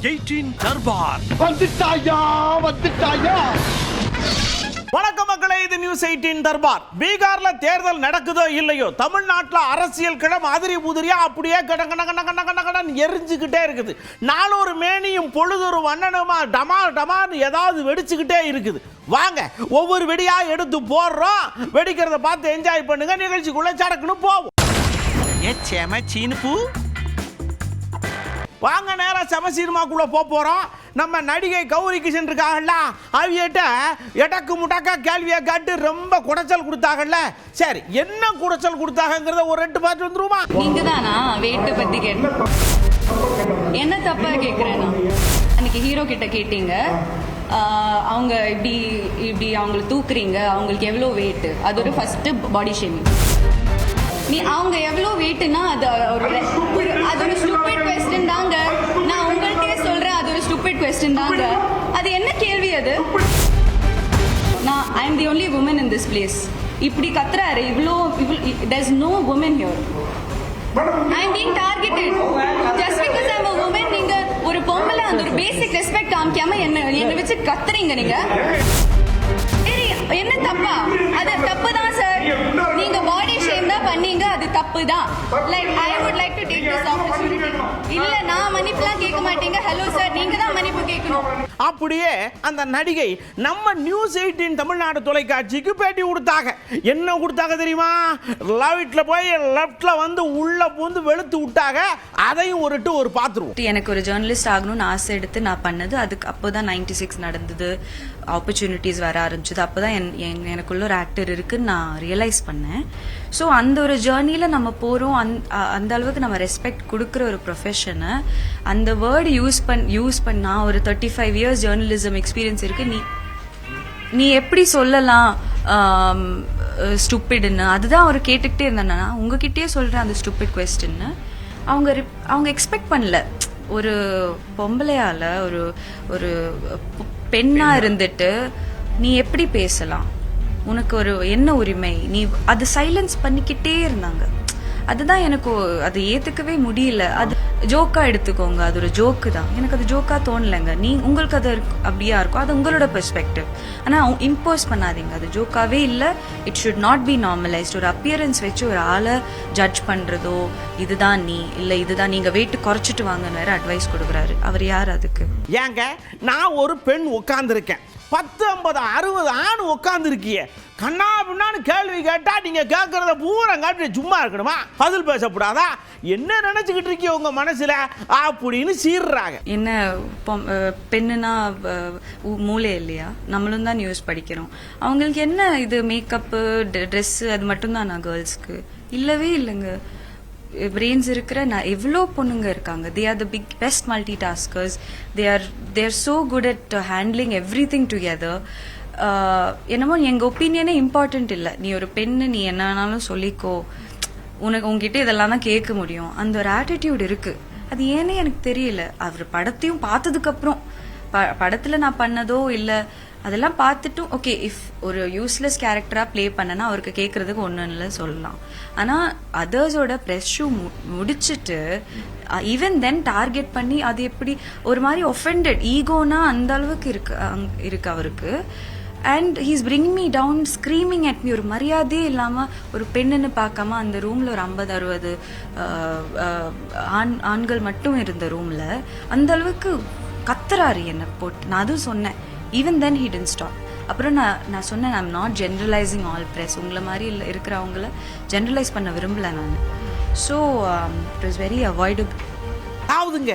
18 தர்பார் வந்துட்டாயா. வணக்கம் மக்களே, இது நியூஸ் 18 தர்பார். பீகார்ல தேர்தல் நடக்குதோ இல்லையோ, தமிழ்நாட்டில் அரசியல் கிளம் அதிரி புதிரியா அப்படியே கடன் எரிஞ்சுக்கிட்டே இருக்குது. நாளொரு மேனியும் பொழுதொரு வண்ணனுமா டமார் டமார் ஏதாவது வெடிச்சுக்கிட்டே இருக்குது. வாங்க ஒவ்வொரு வெடியா எடுத்து போடுறோம். வெடிக்கிறத பார்த்து என்ஜாய் பண்ணுங்க. நிகழ்ச்சிக்குள்ள சடக்குன்னு போவோம். வாங்க நேரா சமசீர்மாக்குள்ள போறோம். நம்ம நடிகை கௌரி கிஷன் இருக்காங்கல்ல, அவியிட்ட எடக்கு முடக்கா கேள்வியை காட்டு ரொம்ப குடைச்சல் கொடுத்தாங்கல்ல. சரி, என்ன குடைச்சல் கொடுத்தாங்கிறத ஒரு 2 பார்த்து வந்துருமா? நீங்க தானா வெயிட் பத்தி கேட்டு என்ன தப்பா கேக்குறேன்னா, அன்னைக்கு ஹீரோ கிட்ட கேட்டீங்க அவங்க இப்படி இப்படி அவங்களை தூக்குறீங்க, அவங்களுக்கு எவ்வளோ வெயிட், அது ஒரு ஃபர்ஸ்ட் பாடி ஷேமிங். நீ அவங்க எவ்வளோ வெயிட்னா அது ஒரு ஸ்டூபிட் கொஸ்டின் தாங்க. நான் உங்கள்கிட்டயே சொல்றேன், அது ஒரு ஸ்டூபிட் கொஸ்டின் தாங்க. அது என்ன கேள்வி அது? நான் I am the only woman in this place. இப்படி கத்துறாரு, இவ்வளோ there is no woman here. I am being targeted just because I am a woman. நீங்க ஒரு பொம்பளை அந்த ஒரு பேசிக் ரெஸ்பெக்ட் காமிக்காம என்ன வச்சு கத்துறீங்க. நீங்க என்ன தப்பா? அது தப்பு தான் சார். நீங்க பாடி ஷேம் தான் பண்ணீங்க, அது தப்பு தான். Like I would like to take this opportunity. இல்ல நான் மன்னிப்புலாம் கேட்க மாட்டீங்க. ஹலோ சார், நீங்க தான் மன்னிப்பு கேட்கணும். அப்படியே அந்த நடிகை நம்ம நியூஸ் 18 தமிழ்நாடு தொலைக்காட்சிக்கு பேட்டி கொடுத்தாங்க. என்ன கொடுத்தாங்க தெரியுமா? லெஃப்ட்ல போய் லெஃப்ட்ல வந்து உள்ள பூந்து வெளுத்து விட்டாங்க. அதையும் ஒரு பாத்துருவோம். எனக்கு ஒரு ஜேர்னலிஸ்ட் ஆகணும்னு ஆசை எடுத்து நான் பண்ணது. அதுக்கு அப்போதான் 96 நடந்தது. ஆப்பர்ச்சுனிட்டிஸ் வர ஆரம்பிச்சது. அப்போதான் எனக்குள்ள ஒரு ஆக்டர் இருக்குன்னு நான் ரியலைஸ் பண்ணேன். ஸோ அந்த ஒரு ஜேர்னியில நம்ம போறோம். அந்த அளவுக்கு நம்ம ரெஸ்பெக்ட் கொடுக்குற ஒரு ப்ரொஃபஷனை அந்த வேர்டு யூஸ் பண்ணா ஒரு 35 இயர்ஸ் ஜேர்னலிசம் எக்ஸ்பீரியன்ஸ் இருக்கு. நீ எப்படி சொல்லலாம் ஸ்டூப்பிட்னு? அதுதான் அவர் கேட்டுக்கிட்டே இருந்தானா. உங்ககிட்டயே சொல்றேன் அந்த ஸ்டூப்பிட் கொஸ்டின்னு. அவங்க எக்ஸ்பெக்ட் பண்ணல. ஒரு பொம்பளையால ஒரு பெண்ணா இருந்துட்டு நீ எப்படி பேசலாம், உனக்கு ஒரு என்ன உரிமை, நீ அது சைலன்ஸ் பண்ணிக்கிட்டே இருந்தாங்க. அதுதான் எனக்கு அது ஏத்துக்கவே முடியல. அது ஜோக்கா எடுத்துக்கோங்க, அது ஒரு ஜோக்கு தான். எனக்கு அது ஜோக்கா தோணலைங்க. உங்களுக்கு அது அப்படியா இருக்கும், அது உங்களோட பெர்ஸ்பெக்டிவ். ஆனா இம்போஸ் பண்ணாதீங்க. அது ஜோக்காவே இல்லை. It should not be normalised. ஒரு அப்பியரன்ஸ் வச்சு ஒரு ஆளை ஜட்ஜ் பண்றதோ, இதுதான் நீ இல்ல இதுதான் நீங்க வெயிட் குறைச்சிட்டு வாங்கன்னு வேற அட்வைஸ் கொடுக்குறாரு. அவர் யார் அதுக்கு? ஏங்க, நான் ஒரு பெண் உட்கார்ந்துருக்கேன், 10, 50, 60 ஆண் உட்கார்ந்து இருக்கிய. கண்ணா பின்னான்னு கேள்வி கேட்டா நீங்க கேட்கறத பூரா காட்டி சும்மா இருக்கணுமா? பதில் பேசக்கூடாதா? என்ன நினைச்சுக்கிட்டு இருக்கீங்க உங்க மனசுல அப்படின்னு சீர்றாங்க. என்ன பெண்ணுனா மூளை இல்லையா? நம்மளும் தான் நியூஸ் படிக்கிறோம். அவங்களுக்கு என்ன இது மேக்கப்பு ட்ரெஸ் அது மட்டும் தான் நான் கேர்ள்ஸ்க்கு இல்லவே இல்லைங்க. பிரெயின்ஸ் இருக்கிற எவ்வளோ பொண்ணுங்க இருக்காங்க. They are the best multi taskers. They are so good at handling every thing together. என்னமோ எங்க ஒப்பீனியனே இம்பார்ட்டன்ட் இல்லை. நீ ஒரு பெண்ணு, நீ என்ன வேணாலும் சொல்லிக்கோ, உங்ககிட்ட இதெல்லாம் தான் கேட்க முடியும். அந்த ஒரு ஆட்டிடியூட் இருக்கு. அது ஏன்னே எனக்கு தெரியல. அவர் படத்தையும் பார்த்ததுக்கு அப்புறம் படத்துல நான் பண்ணதோ இல்ல அதெல்லாம் பார்த்துட்டும் ஓகே, இஃப் ஒரு யூஸ்லெஸ் கேரக்டரா பிளே பண்ணனா அவருக்கு கேட்கறதுக்கு ஒன்றும் இல்லை சொல்லலாம். ஆனா அதர்ஸோட ப்ரெஸ் ஷூ முடிச்சுட்டு ஈவன் தென் டார்கெட் பண்ணி அது எப்படி ஒரு மாதிரி ஒஃபெண்டட் ஈகோனா அந்த அளவுக்கு இருக்கு அவருக்கு. And he's bring me down screaming at me. ஒரு மரியாதையே இல்லாம ஒரு பெண்ணுன்னு பார்க்காம அந்த ரூம்ல ஒரு 50, 60 ஆண்கள் மட்டும் இருந்த ரூம்ல அந்த அளவுக்கு கத்துறாரு என்ன போட்டு. நான் அதுவும் சொன்னேன். Even then he didn't stop. அப்புறம் நான் சொன்னேன், I'm not generalising all press. உங்களை மாதிரி இருக்கிறவங்கள ஜென்ரலைஸ் பண்ண விரும்பல நான். So it was very avoidable. அதாவதுங்க,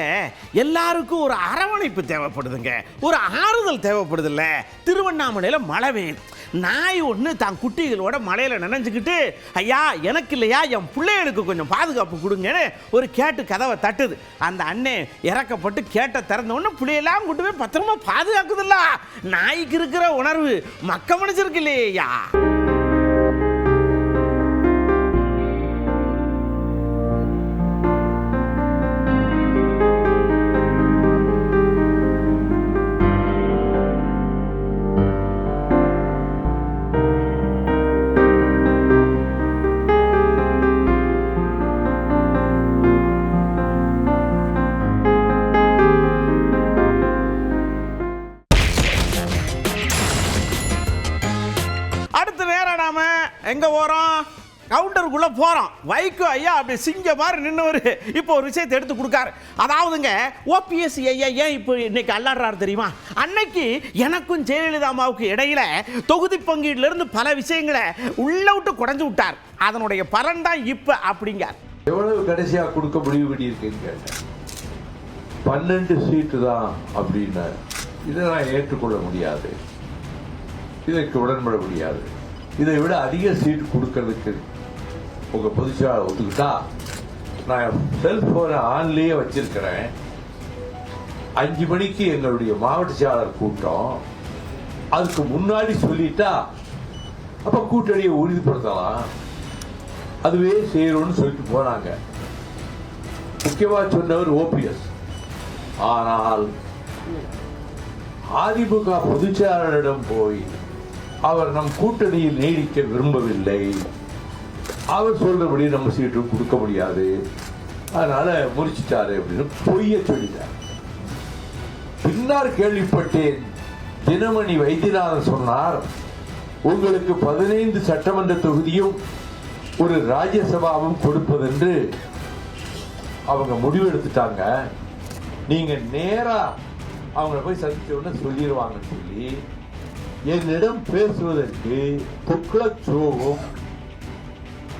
எல்லாருக்கும் ஒரு அரவணைப்பு தேவைப்படுதுங்க, ஒரு ஆறுதல் தேவைப்படுதுல்ல. திருவண்ணாமலையில மழை பெய்யுது. நாய் ஒன்று தான் குட்டிகளோட மலையில நினைஞ்சுக்கிட்டு, ஐயா எனக்கு இல்லையா என் பிள்ளைகளுக்கு கொஞ்சம் பாதுகாப்பு கொடுங்கன்னு ஒரு கேட்டு கதவை தட்டுது. அந்த அண்ணே இறக்கப்பட்டு கேட்ட திறந்த உடனே பிள்ளையெல்லாம் கூட்டு போய் பத்திரமா பாதுகாக்குதுல்ல. நாய்க்கு இருக்கிற உணர்வு மக்க மனுஷருக்கு இல்லையா? எங்க போறோம்? கவுண்டருக்குள்ள போறோம். வைகோ ஐயா அப்படி சிங்க மாதிரி நின்னவர் இப்போ ஒரு விஷயத்தை எடுத்து கொடுக்காரு. அதாவதுங்க ஓபிஎஸ் ஐயா ஏன் இப்போ இன்னைக்கு அல்லாடுறாரு தெரியுமா? அன்னைக்கு எனக்கும் ஜெயலலிதா அம்மாவுக்கு இடையில தொகுதி பங்கீடுல இருந்து பல விஷயங்களை உள்ள விட்டு குறைஞ்சு விட்டார். அதனுடைய பலன் தான் இப்ப அப்படிங்கார். எவ்வளவு கடைசியா கொடுக்க முடிவு பண்ணியிருக்கீங்க? 12 சீட்டு தான் அப்படின்னு. இதை நான் ஏற்றுக்கொள்ள முடியாது, இதற்கு உடன்பட முடியாது. இதை விட அதிக சீட்டு கொடுக்கறதுக்கு உங்க பொதுச்செயலாளர் ஒத்துக்கிட்டா, நான் செல்போனை ஆன்லயே வச்சிருக்கிறேன். 5 மணிக்கு எங்களுடைய மாவட்ட செயலாளர் கூட்டம், அதுக்கு முன்னாடி சொல்லிட்டா அப்ப கூட்டணியை உறுதிப்படுத்தலாம், அதுவே செய்யணும்னு சொல்லிட்டு போனாங்க. முக்கியமா சொன்னவர் ஓபிஎஸ். ஆனால் அதிமுக பொதுச்செயலாளரிடம் போய் அவர் நம் கூட்டணியில் நீடிக்க விரும்பவில்லை, அவர் சொல்றபடி நம்ம சீட்டு கொடுக்க முடியாது, அதனால முறிச்சிட்டாரு அப்படின்னு பொய்ய சொல்லிட்டார். பின்னர் கேள்விப்பட்டேன், தினமணி வைத்தியநாதன் சொன்னார், உங்களுக்கு 15 சட்டமன்ற தொகுதியும் ஒரு ராஜ்யசபாவும் கொடுப்பதென்று அவங்க முடிவெடுத்துட்டாங்க. நீங்க நேரா அவங்கள போய் சந்திச்ச உடனே சொல்லிடுவாங்கன்னு சொல்லி என்னிடம் பேசுவதற்கு துக்ளக்சோவும்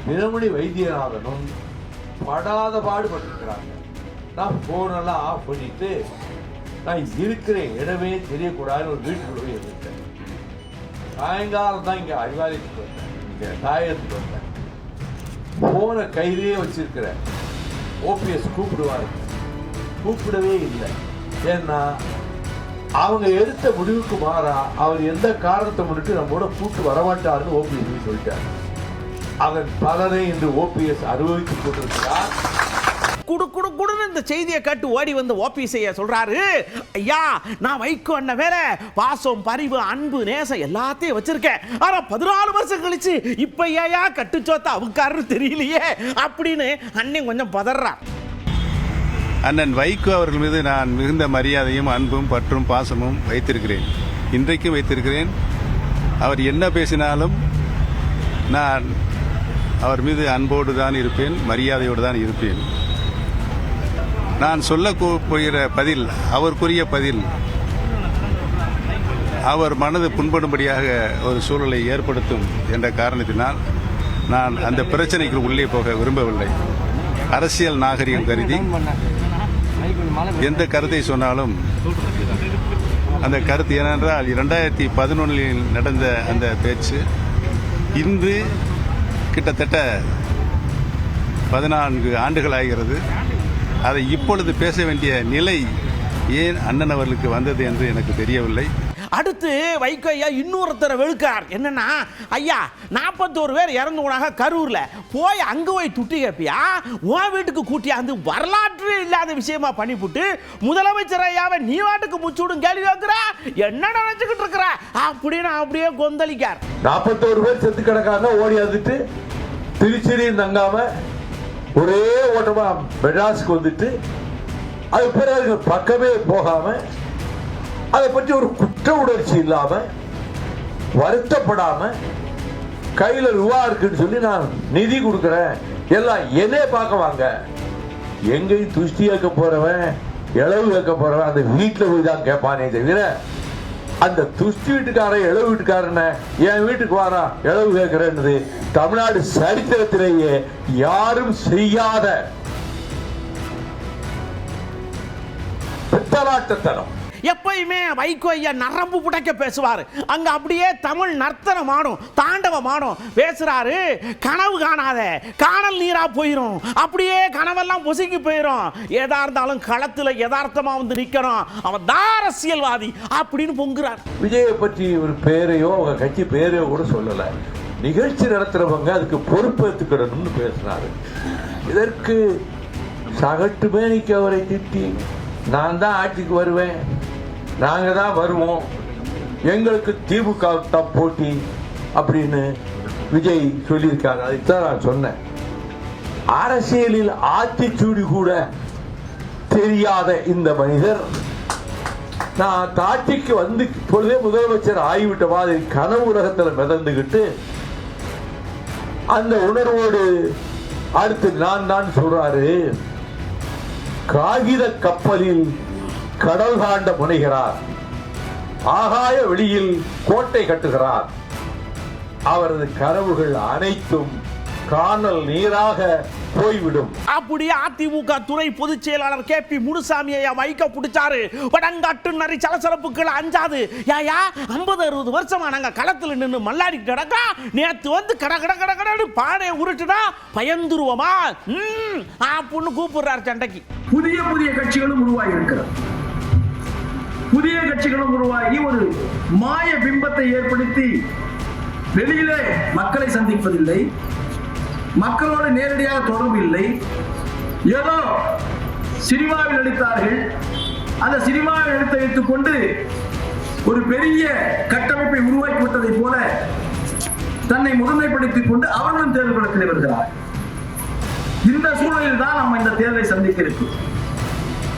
தினமணி வைத்தியநாதனும் படாத பாடுபட்டிருக்கிறாங்க. நான் போனெல்லாம் ஆஃப் பண்ணிட்டு நான் இருக்கிற இடமே தெரியக்கூடாதுன்னு ஒரு வீட்டுக்குள்ள போய் இருந்துட்டேன். சாயங்காலம் தான் இங்க அறிவாலயத்துக்கு வந்தேன், இங்க தாயத்துக்கு வந்தேன். போன கையிலேயே வச்சிருக்கிறேன். ஓபிஎஸ் கூப்பிடுவாரு, கூப்பிடவே இல்லை. ஏன்னா அவங்க எடுத்த முடிவுக்கு மாறா அவர் எந்த காரணத்தை முன்னிட்டு நம்மோட கூட்டு வரமாட்டாருன்னு ஓபிஎஸ் சொல்லிட்டார். அதன் பலனை இன்று ஓபிஎஸ் அனுபவித்துக் கொண்டிருக்கிறார். குடு குடு குடுன்னு இந்த செய்தியை கேட்டு ஓடி வந்து ஓபிஎஸ் ஐயா சொல்றாரு, ஐயா நான் வைகோ அண்ணன் வேற பாசம் பரிவு அன்பு நேசம் எல்லாத்தையும் வச்சிருக்கேன், ஆனா 14 வருஷம் கழிச்சு இப்ப ஏயா கட்டுச்சோத்த அவுக்காரு தெரியலையே அப்படின்னு அண்ணன் கொஞ்சம் பதறார். அண்ணன் வைகோ அவர்கள் மீது நான் மிகுந்த மரியாதையும் அன்பும் பற்றும் பாசமும் வைத்திருக்கிறேன், இன்றைக்கும் வைத்திருக்கிறேன். அவர் என்ன பேசினாலும் நான் அவர் மீது அன்போடு தான் இருப்பேன், மரியாதையோடு தான் இருப்பேன். நான் சொல்ல போகிற பதில், அவருக்குரிய பதில், அவர் மனது புண்படும்படியாக ஒரு சூழலை ஏற்படுத்தும் என்ற காரணத்தினால் நான் அந்த பிரச்சனைக்கு உள்ளே போக விரும்பவில்லை. அரசியல் நாகரிகம் கருதி எந்த கருத்தை சொன்னாலும் அந்த கருத்து ஏனென்றால் 2011 நடந்த அந்த பேச்சு இன்று கிட்டத்தட்ட 14 ஆண்டுகள் ஆகிறது. அதை இப்பொழுது பேச வேண்டிய நிலை ஏன் அண்ணன் அவர்களுக்கு வந்தது என்று எனக்கு தெரியவில்லை. அடுத்து வைகோ ஐயா இன்னொருத்தரை வெளுக்கார். என்னன்னா, ஐயா 41 பேர் இறந்து போனாங்க கரூர்ல, போய் அங்க போய் துட்டி கேப்பியா, உன் வீட்டுக்கு கூட்டியா வந்து வரலாற்று இல்லாத விஷயமா பண்ணிவிட்டு முதலமைச்சர் ஐயாவை நீ வாட்டுக்கு முச்சுடும் கேள்வி வைக்கிற, என்ன நினைச்சுக்கிட்டு இருக்கிற அப்படின்னு அப்படியே கொந்தளிக்கார். 41 பேர் செத்து கிடக்காங்க, ஓடி வந்துட்டு திருச்சியில் தங்காம ஒரே ஓட்டமா மெட்ராஸுக்கு வந்துட்டு அது பிறகு பக்கமே போகாம அதை பற்றி ஒரு குற்ற உணர்ச்சி இல்லாம வருத்தப்படாம கையில ரூபா இருக்குன்னு சொல்லி நான் நிதி கொடுக்கிறேன், எல்லாம் என்னே பார்க்க வாங்க, எங்கேயும் துஷ்டி கேட்க போறவன் இளவு கேட்க போறவன் அந்த வீட்டுல போய் தான் கேட்பானே தவிர அந்த துஷ்டி வீட்டுக்காரன் இளவு வீட்டுக்காரன என் வீட்டுக்கு வாரா இளவு கேட்கிறேன்னு தமிழ்நாடு சரித்திரத்திலேயே யாரும் செய்யாத பித்தலாட்டத்தனம். எப்பயுமே வைகோ ஐயா நரம்பு புடைக்க பேசுவார். அங்க அப்படியே தமிழ் நர்த்தனம் ஆடும், தாண்டவம் ஆடும். பேசுறாரு, கனவு காணாத காணல் நீரா போயிரும், அப்படியே கனவெல்லாம் பொசுங்கி போயிரும், ஏதா இருந்தாலும் களத்துல யதார்த்தமா வந்து நிக்கணும், அவன் தான் அரசியல்வாதி அப்படின்னு பொங்குறார். விஜயை பற்றி ஒரு பேரையோ அவங்க கட்சி பேரையோ கூட சொல்லல. நிகழ்ச்சி நடத்துறவங்க அதுக்கு பொறுப்பேற்றுக்கிடணும்னு பேசினாரு. இதற்கு சகட்டு மேனிக்கு அவரை திட்டி, நான் தான் ஆட்சிக்கு வருவேன், நாங்க தான் வருவோம், எங்களுக்கு திமுக தான் போட்டி அப்படின்னு விஜய் சொல்லியிருக்காரு. அதுதான் நான் சொன்னேன், அரசியலில் ஆத்திச்சூடி கூட தெரியாத இந்த மனிதர் நான் ஆட்சிக்கு வந்து, இப்பொழுதே முதலமைச்சர் ஆகிவிட்ட மாதிரி கனவு உலகத்தில் மிதந்துகிட்டு அந்த உணர்வோடு அடுத்து நான் சொல்றாரு, காகித கப்பலில் கடல் தாண்ட முனைகிறார், ஆகாய வெளியில் கோட்டை கட்டுகிறார். அவரது கனவுகள் அனைத்தும் காணல் நீராக போய்விடும். அப்படியே அதிமுக துணை பொதுச் செயலாளர் KP முனுசாமி ஐயா மைக்க பிடிச்சாரு. படங்காட்டு நரி சலசலப்புகள் அஞ்சாது. யாயா 50-60 வருஷமா நாங்க களத்துல நின்று மல்லாடிட்டு கிடக்கா, நேத்து வந்து கட கட கட கடன்னு பானையை உருட்டுனா பயந்துருவோமா அப்படின்னு கூப்பிடுறாரு சண்டைக்கு. புதிய புதிய கட்சிகளும் உருவாகி இருக்கிறது. புதிய கட்சிகளும் உருவாகி ஒரு மாய பிம்பத்தை ஏற்படுத்தி வெளியிலே மக்களை சந்திப்பதில்லை, மக்களோடு நேரடியாக தொடர்பு இல்லை. ஏதோ சினிமாவில் நடித்தார்கள், அந்த சினிமாவில் நடித்து வைத்துக் கொண்டு ஒரு பெரிய கட்டமைப்பை உருவாக்கி விட்டதை போல தன்னை முதன்மைப்படுத்திக் கொண்டு அவர்களும் தேர்தல் களத்தில் வருகிறார். இந்த சூழலில் தான் நாம் இந்த தேர்தலை சந்திக்க இருக்கிறோம்.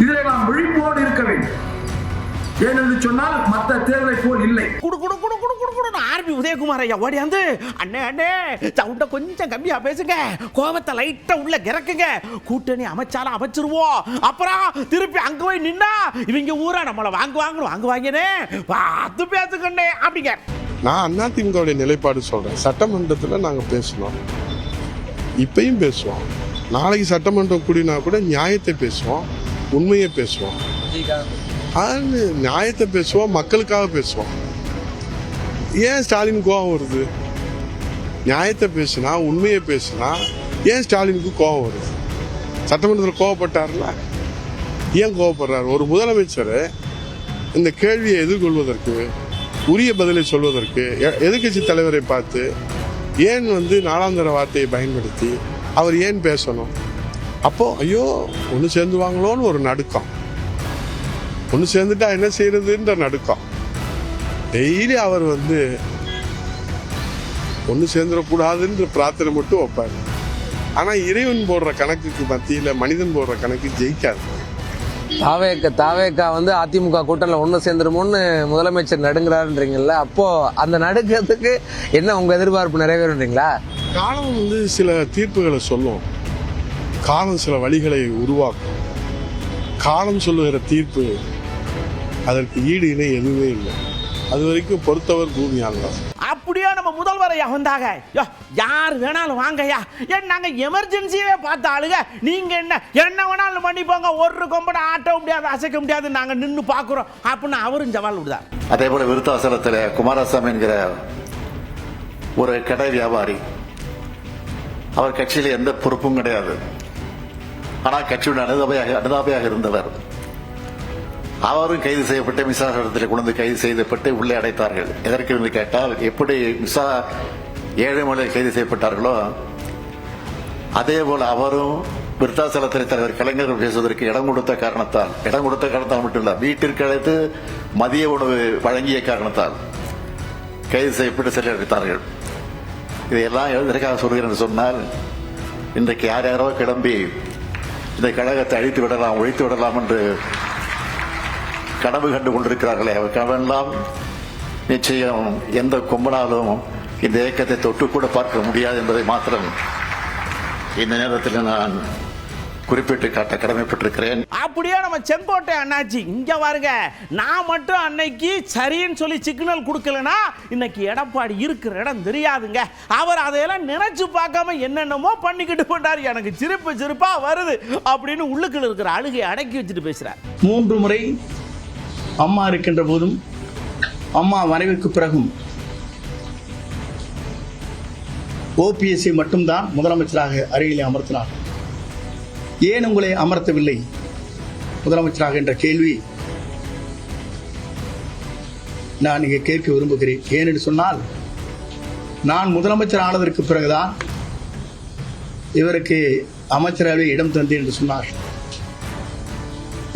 இதில் நாம் விழிப்போடு இருக்க வேண்டும். ஏனென்று சொன்னால் மற்ற தேர்தலை போல் இல்லை. ஆர்பி உதயகுமார் ஐயா ஓடியாந்து, அண்ணே அண்ணே சவுண்ட கொஞ்சம் கம்மியா பேசுங்க, கோபத்தை லைட்டா உள்ள கிறக்குங்க, கூட்டணி அமைச்சாலும் அமைச்சிருவோம், அப்புறம் திருப்பி அங்க போய் நின்னா இவங்க ஊரா நம்மள வாங்குவாங்கனே பார்த்து பேசுங்கண்ணே அப்படிங்க. நான் அதிமுகவுடைய நிலைப்பாடு சொல்றேன். சட்டமன்றத்தில் நாங்க பேசணும், இப்பயும் பேசுவோம். நாளைக்கு சட்டமன்றம் கூடினா கூட நியாயத்தை பேசுவோம், உண்மையை பேசுவோம், நியாயத்தை பேசுவோம், மக்களுக்காக பேசுவோம். ஏன் ஸ்டாலின் கோபம் வருது? நியாயத்தை பேசுனா, உண்மையை பேசுனா ஏன் ஸ்டாலினுக்கு கோபம் வருது? சட்டமன்றத்தில் கோபப்பட்டார்ல, ஏன் கோபப்படுறாரு? ஒரு முதலமைச்சர் இந்த கேள்வியை எதிர்கொள்வதற்கு, உரிய பதிலை சொல்வதற்கு எதிர்கட்சி தலைவரை பார்த்து ஏன் நாளாந்தர வார்த்தையை பயன்படுத்தி அவர் ஏன் பேசணும்? அப்போ ஐயோ ஒன்று சேர்ந்துவாங்களோன்னு ஒரு நடுக்கம், ஒன்று சேர்ந்துட்டா என்ன செய்யறதுன்ற நடுக்கம். டெய்லி அவர் ஒன்று சேர்ந்துடக்கூடாதுன்ற பிரார்த்தனை மட்டும் வைப்பார். ஆனால் இறைவன் போடுற கணக்குக்கு மத்தியில் மனிதன் போடுற கணக்கு ஜெயிக்காது. தாவேக்கா அதிமுக கூட்டணியில் ஒன்று சேர்ந்துருமோன்னு முதலமைச்சர் நடுங்கிறாருன்றீங்கல்ல, அப்போ அந்த நடுக்கிறதுக்கு என்ன உங்க எதிர்பார்ப்பு நிறைவேறுன்றீங்களா? காலம் சில தீர்ப்புகளை சொல்லும், காலம் சில வழிகளை உருவாக்கும். காலம் சொல்லுகிற தீர்ப்பு அதற்கு ஈடு இணை எதுவுமே இல்லை. அது வரைக்கும் பொறுத்தவர் பூமியால் தான். அப்படியே நம்ம முதல்வரையா வந்தாங்க, யார் வேணாலும் வாங்கய்யா, நாங்க எமர்ஜென்சியவே பார்த்த ஆளுங்க, நீங்க என்ன வேணாலும் பண்ணிப்போங்க, ஒரு கொம்பட ஆட்ட முடியாது, அசைக்க முடியாது, நாங்க நின்று பாக்குறோம் அப்படின்னு அவரும் சவால் விடுதார். அதே போல விருத்தாசலத்தில் குமாரசாமி என்கிற ஒரு கடை வியாபாரி, அவர் கட்சியில் எந்த பொறுப்பும் கிடையாது, ஆனால் கட்சியுடன் அனுதாபையாக இருந்தவர். அவரும் கைது செய்யப்பட்டு விசாரணையில் கொண்டு கைது செய்யப்பட்டு உள்ளே அடைத்தார்கள். எதற்கு என்று கேட்டால், எப்படி ஏழுமலை கைது செய்யப்பட்டார்களோ அதே போல அவரும் விருத்தாசலத்தில் தலைவர் கலைஞர்கள் பேசுவதற்கு இடம் கொடுத்த காரணத்தால் மட்டும் இல்ல, வீட்டிற்கு அழைத்து மதிய உணவு வழங்கிய காரணத்தால் கைது செய்யப்பட்டு சிறை அடைத்தார்கள். இதையெல்லாம் எதற்காக சொல்கிறேன் என்று சொன்னால், இன்றைக்கு யாரோ கிளம்பி இந்த கழகத்தை அழித்து விடலாம், ஒழித்து விடலாம் என்று கனவு கண்டு கொண்டிருக்கிறார்களே, அவர் கனவெல்லாம் நிச்சயம் எந்த கொம்பனாலும் இந்த இயக்கத்தை தொட்டு கூட பார்க்க முடியாது என்பதை மாத்திரம் இந்த நேரத்தில் நான் குறிப்பிட்டு காட்ட கடமைப்பட்டிருக்கிறேன். அப்படியே நம்ம செங்கோட்டை அண்ணாச்சி இங்க பாருங்க, நான் மட்டும் அன்னைக்கு சரின்னு சொல்லி சிக்னல் கொடுக்கலனா இன்னைக்கு எடப்பாடி இருக்கிற இடம் தெரியாதுங்க. அவர் அதையெல்லாம் நினைச்சு பார்க்காம என்னென்னமோ பண்ணிக்கிட்டு போட்டார். எனக்கு சிரிப்பா வருது அப்படின்னு உள்ளுக்குள்ள இருக்கிற அழுகையை அடக்கி வச்சுட்டு பேசுறார். 3 முறை அம்மா இருக்கின்ற போதும், அம்மா மறைவுக்கு பிறகும் ஓபிஎஸ்ஐ மட்டும்தான் முதலமைச்சராக அருகிலே அமர்த்தினார். ஏன் உங்களை அமர்த்தவில்லை முதலமைச்சராக என்ற கேள்வி நான் இங்கே கேட்க விரும்புகிறேன். ஏனென்று சொன்னால், நான் முதலமைச்சர் ஆனதற்கு பிறகுதான் இவருக்கு அமைச்சரவை இடம் தந்தேன் என்று சொன்னார்.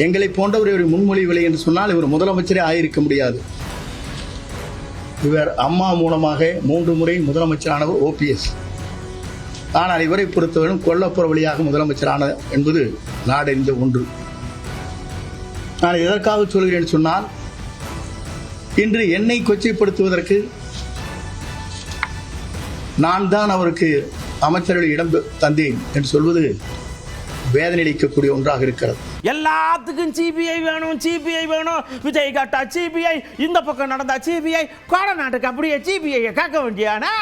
எங்களை போன்றவர் இவர் முன்மொழிவில்லை என்று சொன்னால் இவர் முதலமைச்சரே ஆயிருக்க முடியாது. இவர் அம்மா மூலமாக 3 முறை முதலமைச்சரானவர் ஓபிஎஸ். ஆனால் இவரை பொறுத்தவரையும் கொல்லப்புற வழியாக முதலமைச்சரான என்பது நாடறிந்த ஒன்று. நான் எதற்காக சொல்கிறேன் சொன்னால், இன்று என்னை கொச்சைப்படுத்துவதற்கு நான் தான் அவருக்கு அமைச்சர்கள் இடம் தந்தேன் என்று சொல்வது வேதனை அளிக்கக்கூடிய ஒன்றாக இருக்கிறது. எல்லாத்துக்கும் சிபிஐ வேணும், சிபிஐ வேணும், விஜய் காட்டா சிபிஐ, இந்த பக்கம் நடந்தா சிபிஐ, கோடநாட்டுக்கு அப்படியே சிபிஐ கேட்க வேண்டியானா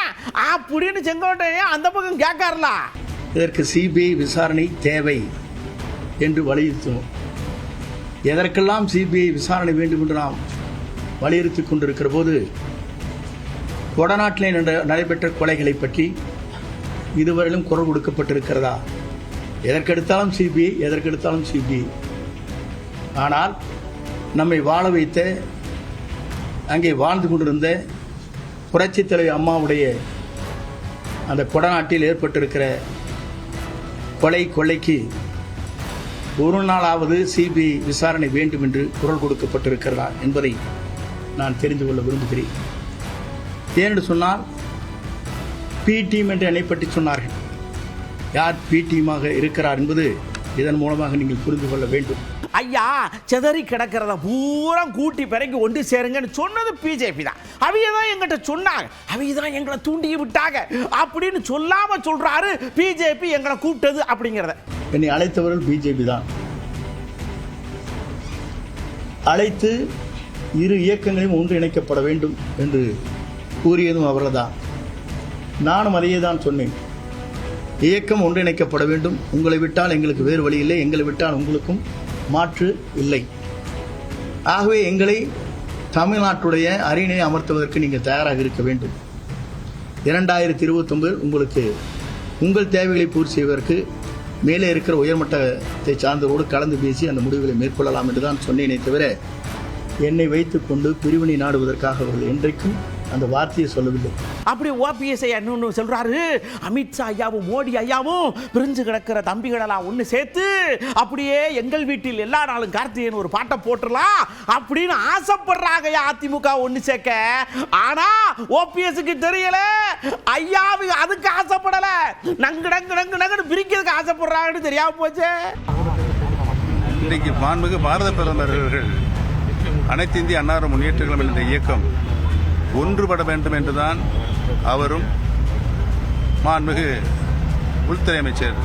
அப்படின்னு செங்கோட்டையன் அந்த பக்கம் கேட்காரல. இதற்கு சிபிஐ விசாரணை தேவை என்று வலியுறுத்தினோம். எதற்கெல்லாம் சிபிஐ விசாரணை வேண்டும் என்று நாம் வலியுறுத்தி கொண்டிருக்கிற போது கொடநாட்டிலே நடைபெற்ற கொலைகளை பற்றி இதுவரையிலும் குரல் கொடுக்கப்பட்டிருக்கிறதா? எதற்கெடுத்தாலும் சிபிஐ, எதற்கெடுத்தாலும் சிபிஐ. ஆனால் நம்மை வாழ வைத்த, அங்கே வாழ்ந்து கொண்டிருந்த புரட்சித் தலைவி அம்மாவுடைய அந்த கொடநாட்டில் ஏற்பட்டிருக்கிற கொள்ளைக்கு ஒரு நாளாவது சிபிஐ விசாரணை வேண்டும் என்று குரல் கொடுக்கப்பட்டிருக்கிறதா என்பதை நான் தெரிந்து கொள்ள விரும்புகிறேன். ஏனென்று சொன்னால் பி டீம் என்று என்னை பற்றி சொன்னார்கள். யார் பி டீமாக இருக்கிறார் என்பது இதன் மூலமாக நீங்கள் புரிந்து கொள்ள வேண்டும். ஐயா, செதறி கிடக்கிறத பூரா கூட்டி பிறகு ஒன்று சேருங்கன்னு சொன்னது பிஜேபி தான். அவங்க தான் எங்கிட்ட சொன்னாங்க, அவங்க தான் எங்களை தூண்டி விட்டாங்க அப்படின்னு சொல்லாம சொல்றாரு பிஜேபி எங்களை கூப்பிட்டது அப்படிங்கிறத. என்னை அழைத்தவர்கள் பிஜேபி தான். அழைத்து இரு இயக்கங்களையும் ஒன்றிணைக்கப்பட வேண்டும் என்று கூறியதும் அவர்கள் தான். நானும் அதையே தான் சொன்னேன். இயக்கம் ஒன்றிணைக்கப்பட வேண்டும். உங்களை விட்டால் எங்களுக்கு வேறு வழி இல்லை, எங்களை விட்டால் உங்களுக்கும் மாற்று இல்லை. ஆகவே எங்களை தமிழ்நாட்டுடைய அரியணை அமர்த்துவதற்கு நீங்கள் தயாராக இருக்க வேண்டும். 2029 உங்களுக்கு உங்கள் தேவைகளை பூர்த்தி செய்வதற்கு மேலே இருக்கிற உயர்மட்டத்தை சார்ந்தவரோடு கலந்து பேசி அந்த முடிவுகளை மேற்கொள்ளலாம் என்று தான் சொன்னேனே தவிர என்னை வைத்துக்கொண்டு பிரிவினை நாடுவதற்காக அவர்கள் என்றைக்கும் அந்த வார்த்தையை சொல்லவில்லை. அப்படி ஓபிஎஸ் ஐயா இன்னொன்று சொல்றாரு, அமித்ஷா ஐயாவும் மோடி ஐயாவும் பிரிஞ்சு கிடக்கிற தம்பிகளெல்லாம் ஒன்று சேர்த்து அப்படியே எங்கள் வீட்டில் எல்லா நாளும் கார்த்திகேயன் ஒரு பாட்டை போட்டுடலாம் அப்படின்னு ஆசைப்படுறாங்க அதிமுக ஒன்று சேர்க்க. ஆனா ஓபிஎஸ்க்கு தெரியல, ஐயாவு அதுக்கு ஆசைப்படல, நங்கு நங்கு நங்கு நங்குன்னு பிரிக்கிறதுக்கு ஆசைப்படுறாங்கன்னு தெரியாம போச்சு. இன்றைக்கு மாண்புமிகு பாரத பிரதமர் அவர்கள் அனைத்து இந்திய அன்னார முன்னேற்ற கழகம் என்ற இயக்கம் ஒன்றுபட வேண்டும் என்றுதான் அவரும் மாண்புமிகு உள்துறை அமைச்சர்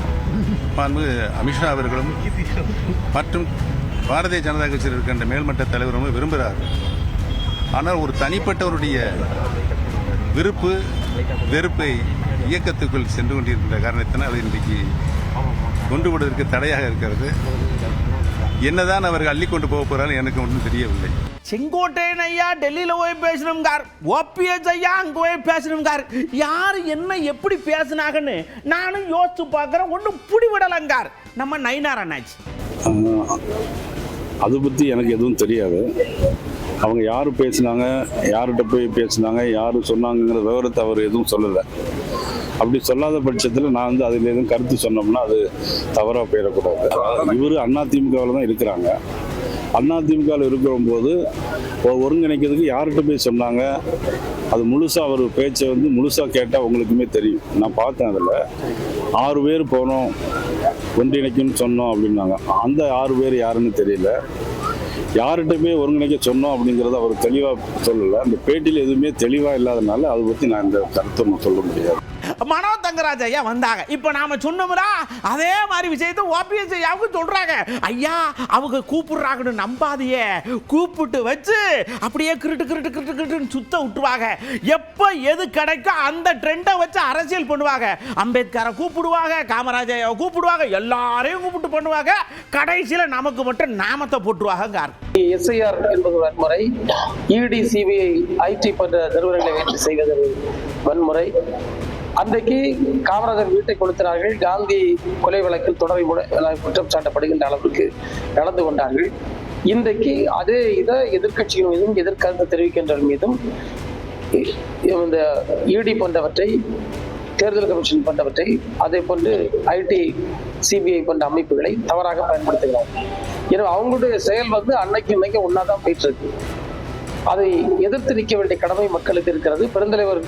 மாண்புமிகு அமித்ஷா அவர்களும் மற்றும் பாரதிய ஜனதா கட்சியில் இருக்கின்ற மேல்மட்ட தலைவரும் விரும்புகிறார். ஆனால் ஒரு தனிப்பட்டவருடைய விருப்பு வெறுப்பை இயக்கத்துக்குள் சென்று கொண்டிருக்கின்ற காரணத்தினால் அது இன்றைக்கு ஒன்றுபடுவதற்கு தடையாக இருக்கிறது. என்னதான் அவர்கள் அள்ளிக்கொண்டு போக போறாலும் எனக்கு ஒன்றும் தெரியவில்லை. செங்கோட்டையன் ஐயா டெல்லியில் போய் பேசணுங்கார், ஓபிஎஸ் ஐயா அங்கே போய் பேசணுங்கார். யார் என்ன எப்படி பேசினாங்கன்னு நானும் யோசிச்சு பார்க்குறேன், ஒன்றும் புடிவிடலங்கார் நம்ம நயினார் அண்ணாச்சி. அதை பற்றி எனக்கு எதுவும் தெரியாது. அவங்க யார் பேசினாங்க, யார்கிட்ட போய் பேசினாங்க, யார் சொன்னாங்கிற விவரத்தை அவர் எதுவும் சொல்லலை. அப்படி சொல்லாத பட்சத்தில் நான் அதில் எதுவும் கருத்து சொன்னோம்னா அது தவறாக போயிடக்கூடாது. இவர் அதிமுகவில் தான் இருக்கிறாங்க. அதிமுகவில் இருக்கிறபோது ஒருங்கிணைக்கிறதுக்கு யார்கிட்ட போய் சொன்னாங்க, அது முழுசாக அவர் பேச்சை முழுசாக கேட்டால் உங்களுக்குமே தெரியும். நான் பார்த்தேன், அதில் 6 பேர் போனோம் ஒன்றிணைக்குன்னு சொன்னோம் அப்படின்னாங்க. அந்த 6 பேர் யாருன்னு தெரியல. யார்கிட்டமே ஒருங்கிணைக்க சொன்னோம் அப்படிங்கிறத அவர் தெளிவாக சொல்லலை. அந்த பேட்டியில் எதுவுமே தெளிவாக இல்லாதனால அதை பற்றி நான் இந்த கருத்தை சொல்ல முடியாது. மனோ தங்கராஜ் ஐயா வந்தாங்க, இப்போ நாம சொன்னோம்னா அதே மாதிரி விஷயத்தை ஓபிஎஸ் ஐயாவுக்கு சொல்றாங்க. ஐயா அவங்க கூப்பிடுறாங்கன்னு நம்பாதியே, கூப்பிட்டு வச்சு அப்படியே கிருட்டு கிருட்டு கிருட்டு கிருட்டுன்னு சுத்த விட்டுருவாங்க. எப்போ எது கிடைக்கும் அந்த ட்ரெண்டை வச்சு அரசியல் பண்ணுவாங்க. அம்பேத்கரை கூப்பிடுவாங்க, காமராஜ் ஐயாவை கூப்பிடுவாங்க, எல்லாரையும் கூப்பிட்டு பண்ணுவாங்க. கடைசியில் நமக்கு மட்டும் நாமத்தை போட்டுருவாங்க. எஸ்ஐஆர் என்பது வன்முறை, இடி சிபிஐ ஐடி போன்ற நிறுவனங்களை வெற்றி செய்வது வன்முறை. அன்றைக்கு காமராஜர் வீட்டை கொளுத்தினார்கள். காந்தி கொலை வழக்கில் தொடரை குற்றம் சாட்டப்படுகின்ற அளவுக்கு நடந்து கொண்டார்கள். இன்றைக்கு அதே இதை எதிர்கட்சிகள் மீதும் எதிர்கருத்து தெரிவிக்கின்றவர்கள் மீதும் இந்த இடி போன்றவற்றை, தேர்தல் கமிஷன் போன்றவற்றை, அதே போன்று ஐடி சிபிஐ போன்ற அமைப்புகளை தவறாக பயன்படுத்துகிறார். எனவே அவங்களுடைய செயல் அன்னைக்கு இன்னைக்கு ஒன்னாதான் போயிட்டு இருக்கு. அதை எதிர்த்து நிற்க வேண்டிய கடமை மக்களுக்கு இருக்கிறது. பெருந்தலைவர்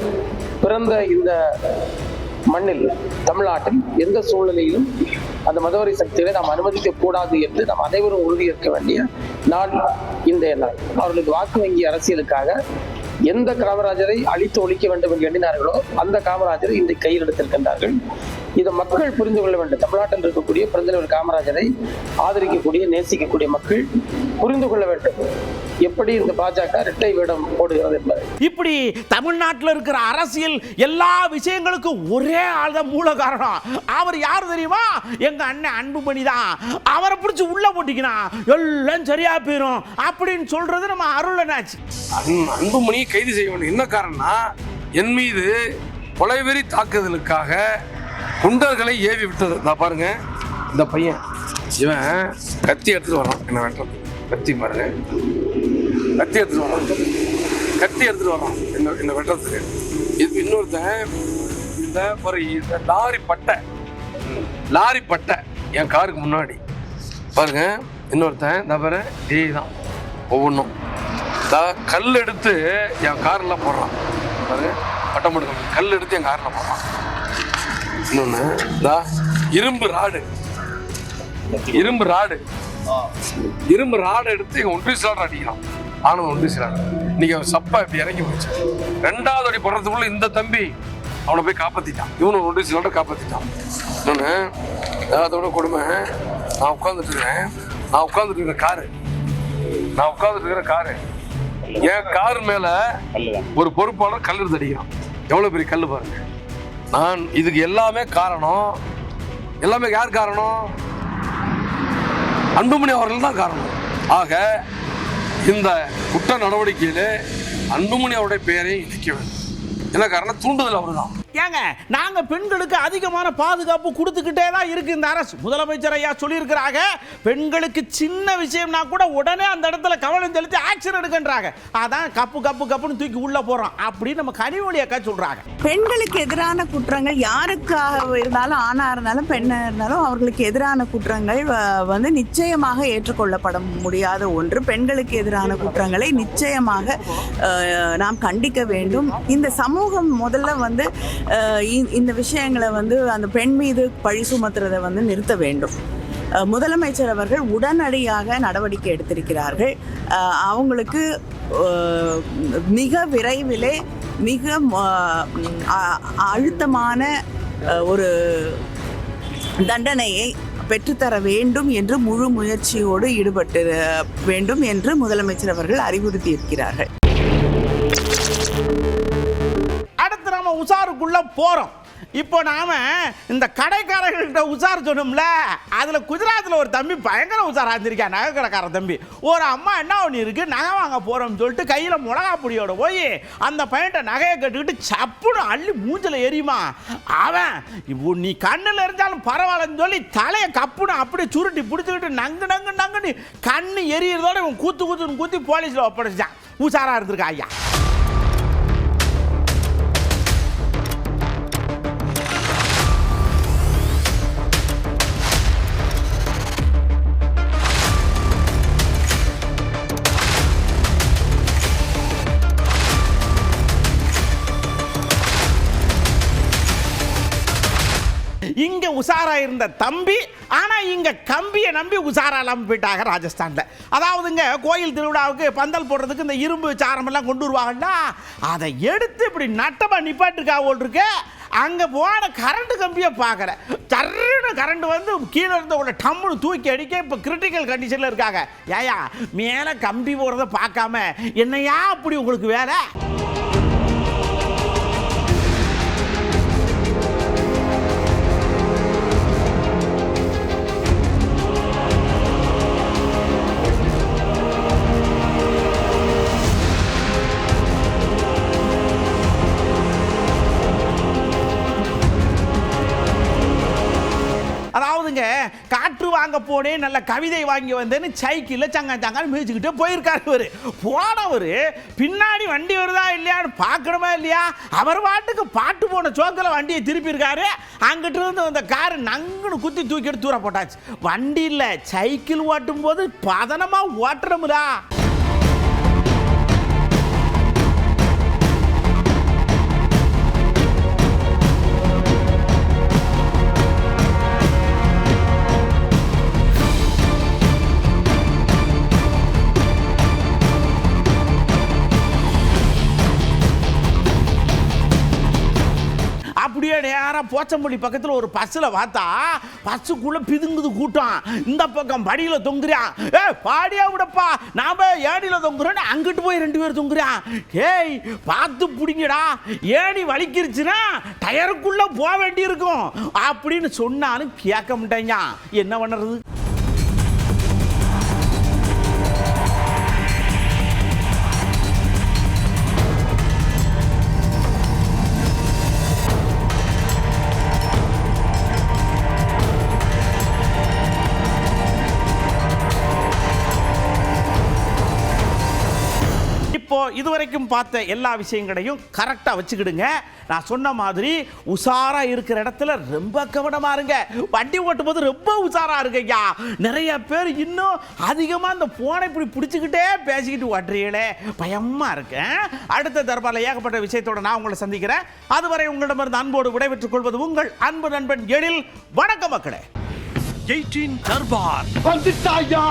பிறந்த இந்த மண்ணில், தமிழ்நாட்டில் எந்த சூழ்நிலையிலும் அந்த மதவரி சக்திகளை நாம் அனுமதிக்க கூடாது என்று நாம் அனைவரும் உறுதியேற்க வேண்டிய நாள் இன்றைய நாள். அவர்களுக்கு வாக்கு வங்கி அரசியலுக்காக எந்த காமராஜரை அழித்து ஒழிக்க வேண்டும் என்று எண்ணினார்களோ அந்த காமராஜரை இன்றைக்கு கையில் எடுத்திருக்கின்றார்கள். இதை மக்கள் புரிந்து கொள்ள வேண்டும். தமிழ்நாட்டில் இருக்கக்கூடிய பெருந்தலைவர் காமராஜரை ஆதரிக்கக்கூடிய நேசிக்கக்கூடிய மக்கள் புரிந்து கொள்ள வேண்டும் எப்படி இந்த பாஜக இரட்டை வேடம் போடுகிறது என்பது. இப்படி தமிழ்நாட்டில் இருக்கிற அரசியல் எல்லா விஷயங்களுக்கும் ஒரே ஆள் தான் மூல காரணம். அவர் யார் தெரியுமா? எங்க அண்ணன் அன்புமணி தான். அவரை பிடிச்சி உள்ள போட்டிக்கினா எல்லாம் சரியா போயிடும் அப்படின்னு சொல்றது நம்ம அருளனாச்சு. அன்புமணியை கைது செய்ய வேண்டும். என்ன காரணம்னா, என் மீது கொலைவெறி தாக்குதலுக்காக குண்டர்களை ஏவி விட்டது. நான் பாருங்க, இந்த பையன் இவன் கத்தி எடுத்துட்டு வரான். என்ன வெட்டுறது? கத்தி பாருங்க, கத்தி எடுத்துட்டு வரான் என்ன வெட்டுறதுக்கு. இது இன்னொருத்தன் இந்த லாரி பட்டை என் காருக்கு முன்னாடி பாருங்க. இன்னொருத்தன் இந்த பாரு தான் ஒவ்வொன்றும் கல் எடுத்து என் காரில் போடுறான் பாருங்க. பட்டம் போட்டு கல் எடுத்து என் காரில் போடுறான். இன்னொன்று இரும்பு ராடு எடுத்து எங்க ஒன்றிய சிலாடு அடிக்கிறான். ஆனந்த ஒன்றிய சிலாடு இன்னைக்கு அவன் சப்பா இப்படி இறங்கி போச்சு. 2வது அடி போடுறதுக்குள்ள இந்த தம்பி அவனை போய் காப்பாத்திட்டான். இவனு ஒன்றிய சிலாட காப்பாத்திட்டான். இன்னொன்னு அதோட கொடுமை, நான் உட்காந்துட்டு இருக்கிற காரு என் கார் மேல ஒரு பொறுப்பாளர் கல் எடுத்து அடிக்கிறான். எவ்வளவு பெரிய கல் பாருங்க. நான் இதுக்கு எல்லாமே யார் காரணம்? அன்புமணி அவர்கள் தான் காரணம். ஆக இந்த குற்ற நடவடிக்கையிலே அன்புமணி அவருடைய பெயரை இணைக்க வேண்டும். என்ன காரணம்? தூண்டுதல் அவர்தான். ஏங்க, நாங்க பெண்களுக்கு அதிகமான பாதுகாப்பு கொடுத்துக்கிட்டே தான் இருக்கு இந்த அரசு. முதலமைச்சர் ஐயா சொல்லியிருக்கிறாங்க, பெண்களுக்கு சின்ன விஷயம்னா கூட உடனே அந்த இடத்துல கவனம் செலுத்தி ஆக்ஷன் எடுக்கின்றாங்க. அதான் கப்புன்னு தூக்கி உள்ள போறோம் அப்படின்னு நம்ம கனிமொழி அக்கா சொல்றாங்க. பெண்களுக்கு எதிரான குற்றங்கள் யாருக்காக இருந்தாலும், ஆணா இருந்தாலும் பெண்ணா இருந்தாலும், அவர்களுக்கு எதிரான குற்றங்கள் வந்து நிச்சயமாக ஏற்றுக்கொள்ளப்பட முடியாத ஒன்று. பெண்களுக்கு எதிரான குற்றங்களை நிச்சயமாக நாம் கண்டிக்க வேண்டும். இந்த சமூகம் முதல்ல வந்து இந்த விஷயங்களை வந்து அந்த பெண் மீது பழி சுமத்துறதை வந்து நிறுத்த வேண்டும். முதலமைச்சர் அவர்கள் உடனடியாக நடவடிக்கை எடுத்திருக்கிறார்கள். அவங்களுக்கு மிக விரைவிலே மிக அழுத்தமான ஒரு தண்டனையை பெற்றுத்தர வேண்டும் என்று முழு முயற்சியோடு ஈடுபட்டு வேண்டும் என்று முதலமைச்சர் அவர்கள் அறிவுறுத்தி இருக்கிறார்கள். உசாருக்குள்ள போறோம். இப்போ நாம இந்த கடைக்காரர்கள்ட்ட உசார் சொன்னோம்ல, அதுல குஜராத்தில் ஒரு தம்பி பயங்கர உசாரா இருந்திருக்கா. நகை கடைக்கார தம்பி. ஒரு அம்மா என்ன ஒன்று இருக்கு, நகை வாங்க போறோம்னு சொல்லிட்டு கையில மிளகா பொடியோட போய் அந்த பையன்ட்ட நகையை கட்டுக்கிட்டு சப்புன்னு அள்ளி மூஞ்சில எரியுமா. அவன் நீ கண்ணில் எரிஞ்சாலும் பரவாயில்லன்னு சொல்லி தலையை கப்புன்னு அப்படியே சுருட்டி பிடிச்சிக்கிட்டு நங்குன்னு கண்ணு எரியறதோட இவன் கூத்தி போலீஸ்ல ஒப்படைச்சான். உசாரா இருந்திருக்கா ஐயா. இங்க உசாரா இருந்த தம்பி, ஆனா இங்க கம்பியை நம்பி உசாரா இல்லாம போயிட்டாங்க ராஜஸ்தான்ல. அதாவதுங்க, கோயில் திருவிழாவுக்கு பந்தல் போடுறதுக்கு இந்த இரும்பு சாரம் எல்லாம் கொண்டு வருவாங்கல்ல, அதை எடுத்து இப்படி நட்டமா நிப்பாட்டுக்கா ஓட்டுருக்கு. அங்க போன கரண்ட் கம்பியை பார்க்கற சர்ன்னு கரண்ட் வந்து கீழே இருந்த உள்ள டம்முன்னு தூக்கி அடிக்க இப்ப கிரிட்டிக்கல் கண்டிஷன்ல இருக்காங்க. ஏயா மேல கம்பி போறத பார்க்காம என்னையா அப்படி உங்களுக்கு வேலை? காற்று வாங்க போனே, நல்ல கவிதை வாங்கி வந்தேன்னு சைக்கிள்ல சங்கான்னு மிதிச்சுக்கிட்டே போயிருக்காரு. போனவர் பின்னாடி வண்டி வருதா இல்லையான்னு பார்க்கணுமா இல்லையா? அவர் பாட்டுக்கு பாட்டு போன சோக்கில் வண்டியை திருப்பி இருக்காரு. அங்கிட்டு இருந்து அந்த காரு நங்குன்னு குத்தி தூக்கி எடுத்து தூர போட்டாச்சு. வண்டி இல்லை, சைக்கிள் ஓட்டும் போது பதனமா ஓட்டுறோம்லா. போச்சம்பள்ளி பக்கத்தில் ஒரு பஸ்ஸில் பார்த்தா பஸ்ஸுக்குள்ள பிதுங்குது கூட்டம். இந்த பக்கம் படியில் தொங்குறான். பாடியா விடப்பா நாம ஏணியில் தொங்குறோன்னு அங்கிட்டு போய் 2 பேர் தொங்குறான். ஏய் பார்த்து பிடிங்கடா, ஏணி வலிக்கிருச்சுன்னா டயருக்குள்ள போக வேண்டி இருக்கும் அப்படின்னு சொன்னாலும் கேட்க மாட்டேங்க. என்ன பண்ணுறது? இப்போ இதுவரைக்கும் பார்த்த எல்லா விஷயங்களையும் கரெக்டா வச்சுக்கிடுங்க. நான் சொன்ன மாதிரி உஷாரா இருக்கிற இடத்துல ரொம்ப கவனமா இருங்க. வண்டி ஓட்டும் போது ரொம்ப உஷாரா இருக்கையா. நிறைய பேர் இன்னும் அதிகமா இந்த போனை இப்படி பிடிச்சுக்கிட்டே பேசிக்கிட்டு ஓட்டுறீங்களே, பயமா இருக்கு. அடுத்த தர்பார்ல ஏகப்பட்ட விஷயத்தோட நான் உங்களை சந்திக்கிறேன். அதுவரை உங்களிடமிருந்து அன்போடு விடைபெற்றுக் கொள்வது உங்கள் அன்பு நண்பன் எழில். வணக்கம் மக்களே. 18 தர்பார் வந்துட்டாயா.